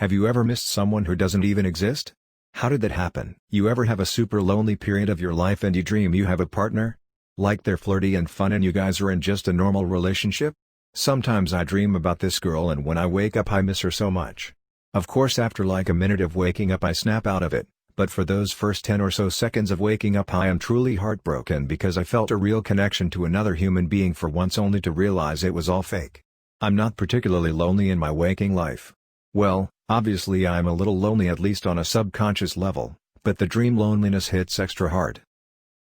Have you ever missed someone who doesn't even exist? How did that happen? You ever have a super lonely period of your life and you dream you have a partner? Like they're flirty and fun and you guys are in just a normal relationship? Sometimes I dream about this girl and when I wake up I miss her so much. Of course after like a minute of waking up I snap out of it, but for those first 10 or so seconds of waking up I am truly heartbroken because I felt a real connection to another human being for once only to realize it was all fake. I'm not particularly lonely in my waking life. Well, obviously I'm a little lonely at least on a subconscious level, but the dream loneliness hits extra hard.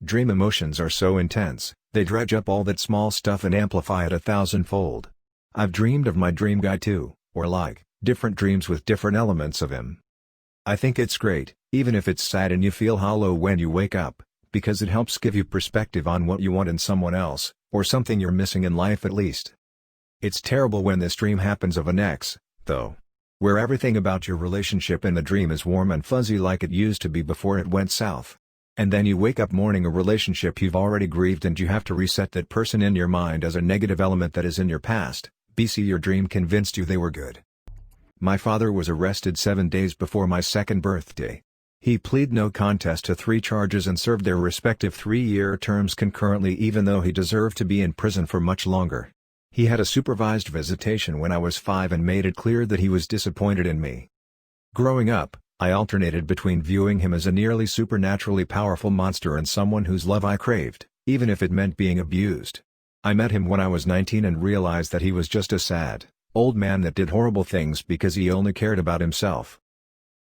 Dream emotions are so intense, they dredge up all that small stuff and amplify it 1,000-fold. I've dreamed of my dream guy too, or like, different dreams with different elements of him. I think it's great, even if it's sad and you feel hollow when you wake up, because it helps give you perspective on what you want in someone else, or something you're missing in life at least. It's terrible when this dream happens of an ex, though. Where everything about your relationship in the dream is warm and fuzzy like it used to be before it went south. And then you wake up mourning a relationship you've already grieved and you have to reset that person in your mind as a negative element that is in your past. BC your dream convinced you they were good. My father was arrested 7 days before my second birthday. He pleaded no contest to 3 charges and served their respective 3-year terms concurrently even though he deserved to be in prison for much longer. He had a supervised visitation when I was 5 and made it clear that he was disappointed in me. Growing up, I alternated between viewing him as a nearly supernaturally powerful monster and someone whose love I craved, even if it meant being abused. I met him when I was 19 and realized that he was just a sad, old man that did horrible things because he only cared about himself.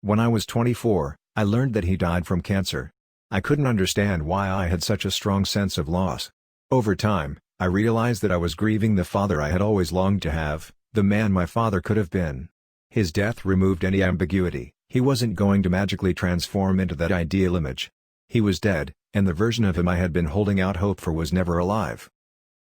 When I was 24, I learned that he died from cancer. I couldn't understand why I had such a strong sense of loss. Over time, I realized that I was grieving the father I had always longed to have, the man my father could have been. His death removed any ambiguity, he wasn't going to magically transform into that ideal image. He was dead, and the version of him I had been holding out hope for was never alive.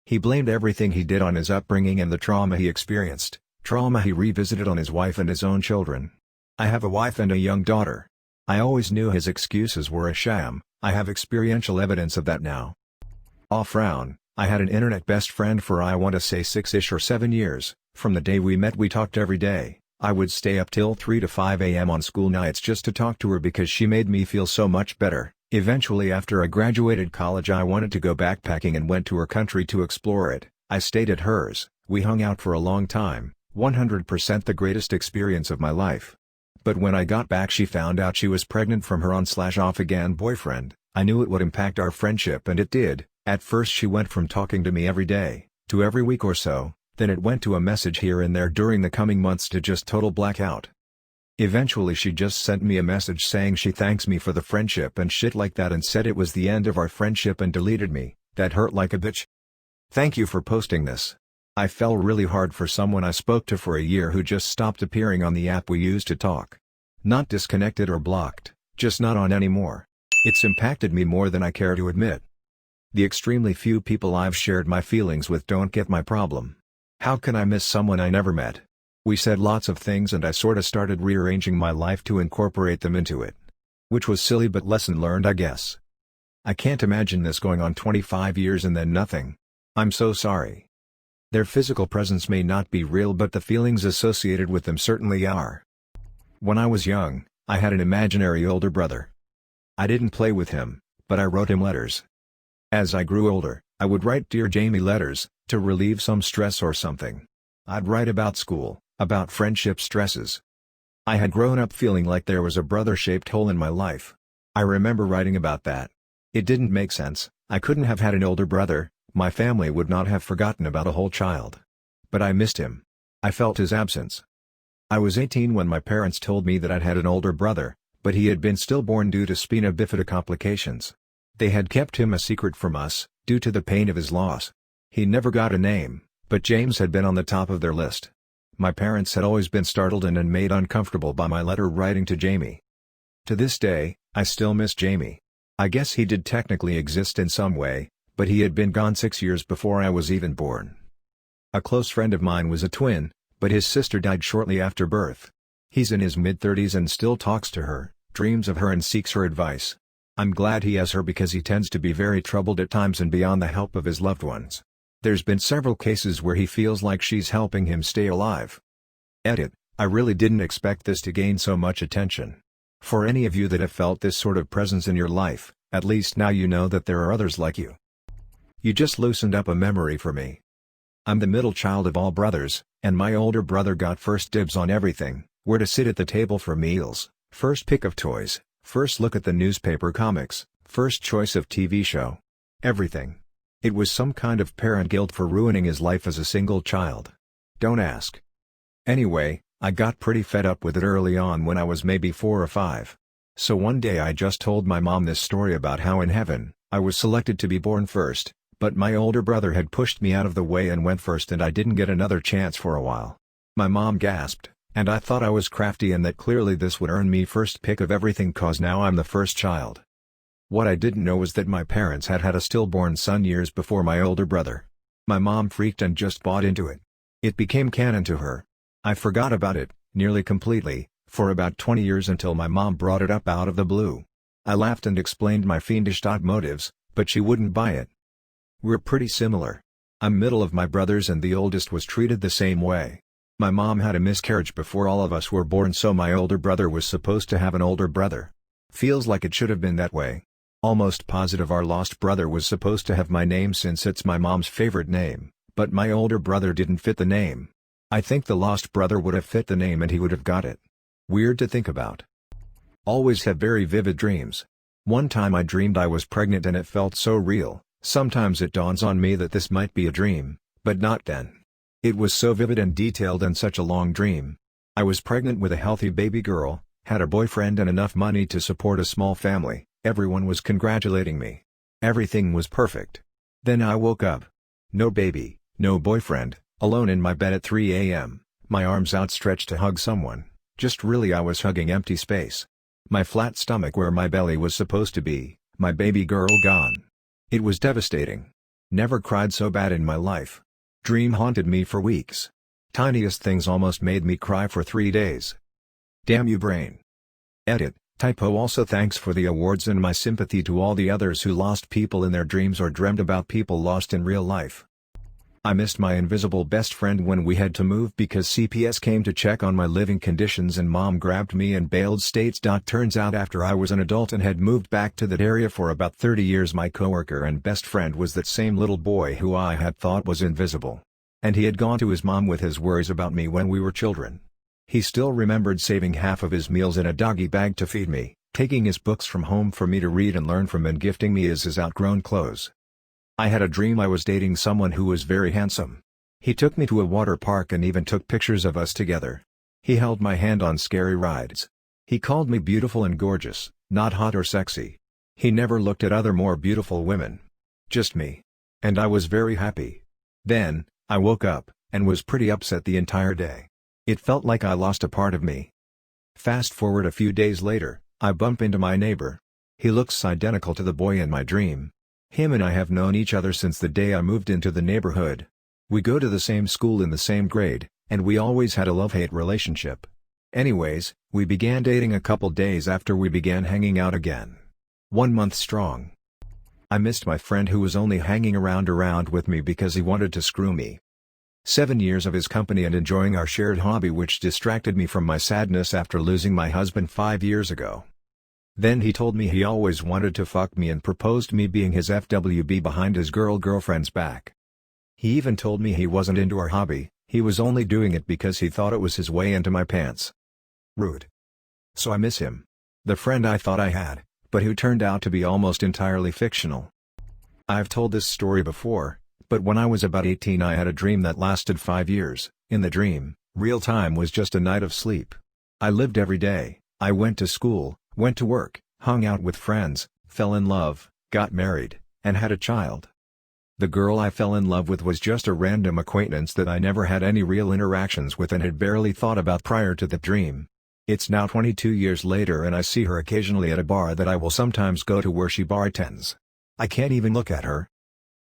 He blamed everything he did on his upbringing and the trauma he experienced, trauma he revisited on his wife and his own children. I have a wife and a young daughter. I always knew his excuses were a sham, I have experiential evidence of that now. Off frown. I had an internet best friend for I want to say 6-ish or 7 years, from the day we met we talked every day. I would stay up till 3 to 5 a.m. on school nights just to talk to her because she made me feel so much better. Eventually after I graduated college I wanted to go backpacking and went to her country to explore it. I stayed at hers, we hung out for a long time, 100% the greatest experience of my life. But when I got back she found out she was pregnant from her on/off again boyfriend. I knew it would impact our friendship and it did. At first she went from talking to me every day, to every week or so, then it went to a message here and there during the coming months to just total blackout. Eventually she just sent me a message saying she thanks me for the friendship and shit like that and said it was the end of our friendship and deleted me. That hurt like a bitch. Thank you for posting this. I fell really hard for someone I spoke to for a year who just stopped appearing on the app we used to talk. Not disconnected or blocked, just not on anymore. It's impacted me more than I care to admit. The extremely few people I've shared my feelings with don't get my problem. How can I miss someone I never met? We said lots of things and I sorta started rearranging my life to incorporate them into it. Which was silly but lesson learned I guess. I can't imagine this going on 25 years and then nothing. I'm so sorry. Their physical presence may not be real but the feelings associated with them certainly are. When I was young, I had an imaginary older brother. I didn't play with him, but I wrote him letters. As I grew older, I would write Dear Jamie letters, to relieve some stress or something. I'd write about school, about friendship stresses. I had grown up feeling like there was a brother-shaped hole in my life. I remember writing about that. It didn't make sense, I couldn't have had an older brother, my family would not have forgotten about a whole child. But I missed him. I felt his absence. I was 18 when my parents told me that I'd had an older brother, but he had been stillborn due to spina bifida complications. They had kept him a secret from us, due to the pain of his loss. He never got a name, but James had been on the top of their list. My parents had always been startled and made uncomfortable by my letter writing to Jamie. To this day, I still miss Jamie. I guess he did technically exist in some way, but he had been gone 6 years before I was even born. A close friend of mine was a twin, but his sister died shortly after birth. He's in his mid-30s and still talks to her, dreams of her and seeks her advice. I'm glad he has her because he tends to be very troubled at times and beyond the help of his loved ones. There's been several cases where he feels like she's helping him stay alive. Edit. I really didn't expect this to gain so much attention. For any of you that have felt this sort of presence in your life, at least now you know that there are others like you. You just loosened up a memory for me. I'm the middle child of all brothers, and my older brother got first dibs on everything: where to sit at the table for meals, first pick of toys, first look at the newspaper, comics, first choice of TV show. Everything. It was some kind of parent guilt for ruining his life as a single child. Don't ask. Anyway, I got pretty fed up with it early on when I was maybe 4 or 5. So one day I just told my mom this story about how in heaven, I was selected to be born first, but my older brother had pushed me out of the way and went first and I didn't get another chance for a while. My mom gasped, and I thought I was crafty and that clearly this would earn me first pick of everything cause now I'm the first child. What I didn't know was that my parents had had a stillborn son years before my older brother. My mom freaked and just bought into it. It became canon to her. I forgot about it, nearly completely, for about 20 years until my mom brought it up out of the blue. I laughed and explained my fiendish motives, but she wouldn't buy it. We're pretty similar. I'm middle of my brothers and the oldest was treated the same way. My mom had a miscarriage before all of us were born, so my older brother was supposed to have an older brother. Feels like it should have been that way. Almost positive our lost brother was supposed to have my name since it's my mom's favorite name, but my older brother didn't fit the name. I think the lost brother would have fit the name and he would have got it. Weird to think about. Always have very vivid dreams. One time I dreamed I was pregnant and it felt so real. Sometimes it dawns on me that this might be a dream, but not then. It was so vivid and detailed and such a long dream. I was pregnant with a healthy baby girl, had a boyfriend and enough money to support a small family. Everyone was congratulating me. Everything was perfect. Then I woke up. No baby, no boyfriend, alone in my bed at 3 a.m., my arms outstretched to hug someone. Just really I was hugging empty space. My flat stomach where my belly was supposed to be, my baby girl gone. It was devastating. Never cried so bad in my life. Dream haunted me for weeks. Tiniest things almost made me cry for 3 days. Damn you brain. Edit. Typo. Also thanks for the awards and my sympathy to all the others who lost people in their dreams or dreamt about people lost in real life. I missed my invisible best friend when we had to move because CPS came to check on my living conditions and mom grabbed me and bailed states. Turns out after I was an adult and had moved back to that area for about 30 years my coworker and best friend was that same little boy who I had thought was invisible. And he had gone to his mom with his worries about me when we were children. He still remembered saving half of his meals in a doggy bag to feed me, taking his books from home for me to read and learn from and gifting me his outgrown clothes. I had a dream I was dating someone who was very handsome. He took me to a water park and even took pictures of us together. He held my hand on scary rides. He called me beautiful and gorgeous, not hot or sexy. He never looked at other more beautiful women. Just me. And I was very happy. Then, I woke up, and was pretty upset the entire day. It felt like I lost a part of me. Fast forward a few days later, I bump into my neighbor. He looks identical to the boy in my dream. Him and I have known each other since the day I moved into the neighborhood. We go to the same school in the same grade, and we always had a love-hate relationship. Anyways, we began dating a couple days after we began hanging out again. 1 month strong. I missed my friend who was only hanging around with me because he wanted to screw me. 7 years of his company and enjoying our shared hobby which distracted me from my sadness after losing my husband 5 years ago. Then he told me he always wanted to fuck me and proposed me being his FWB behind his girlfriend's back. He even told me he wasn't into our hobby, he was only doing it because he thought it was his way into my pants. Rude. So I miss him. The friend I thought I had, but who turned out to be almost entirely fictional. I've told this story before, but when I was about 18 I had a dream that lasted 5 years. In the dream, real time was just a night of sleep. I lived every day, I went to school, went to work, hung out with friends, fell in love, got married, and had a child. The girl I fell in love with was just a random acquaintance that I never had any real interactions with and had barely thought about prior to the dream. It's now 22 years later and I see her occasionally at a bar that I will sometimes go to where she bartends. I can't even look at her.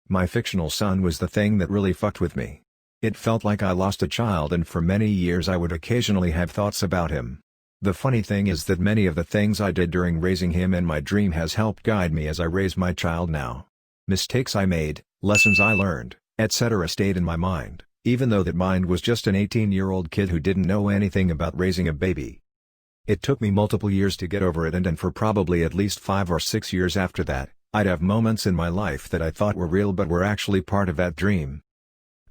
My fictional son was the thing that really fucked with me. It felt like I lost a child and for many years I would occasionally have thoughts about him. The funny thing is that many of the things I did during raising him in my dream has helped guide me as I raise my child now. Mistakes I made, lessons I learned, etc. stayed in my mind, even though that mind was just an 18-year-old kid who didn't know anything about raising a baby. It took me multiple years to get over it, and for probably at least 5 or 6 years after that, I'd have moments in my life that I thought were real but were actually part of that dream.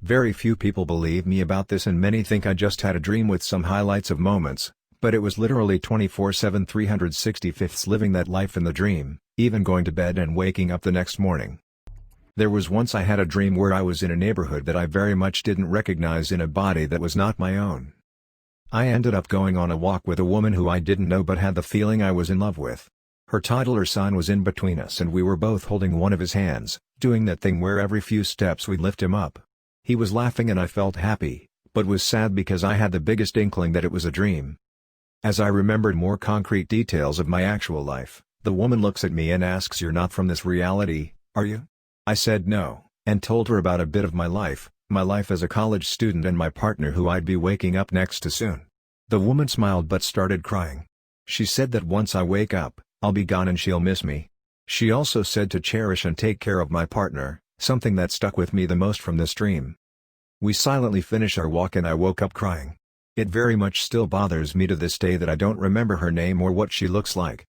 Very few people believe me about this, and many think I just had a dream with some highlights of moments, but it was literally 24/7 365 living that life in the dream, even going to bed and waking up the next morning. There was once I had a dream where I was in a neighborhood that I very much didn't recognize in a body that was not my own. I ended up going on a walk with a woman who I didn't know but had the feeling I was in love with. Her toddler son was in between us and we were both holding one of his hands, doing that thing where every few steps we'd lift him up. He was laughing and I felt happy, but was sad because I had the biggest inkling that it was a dream. As I remembered more concrete details of my actual life, the woman looks at me and asks, "You're not from this reality, are you?" I said no, and told her about a bit of my life as a college student and my partner who I'd be waking up next to soon. The woman smiled but started crying. She said that once I wake up, I'll be gone and she'll miss me. She also said to cherish and take care of my partner, something that stuck with me the most from this dream. We silently finished our walk and I woke up crying. It very much still bothers me to this day that I don't remember her name or what she looks like.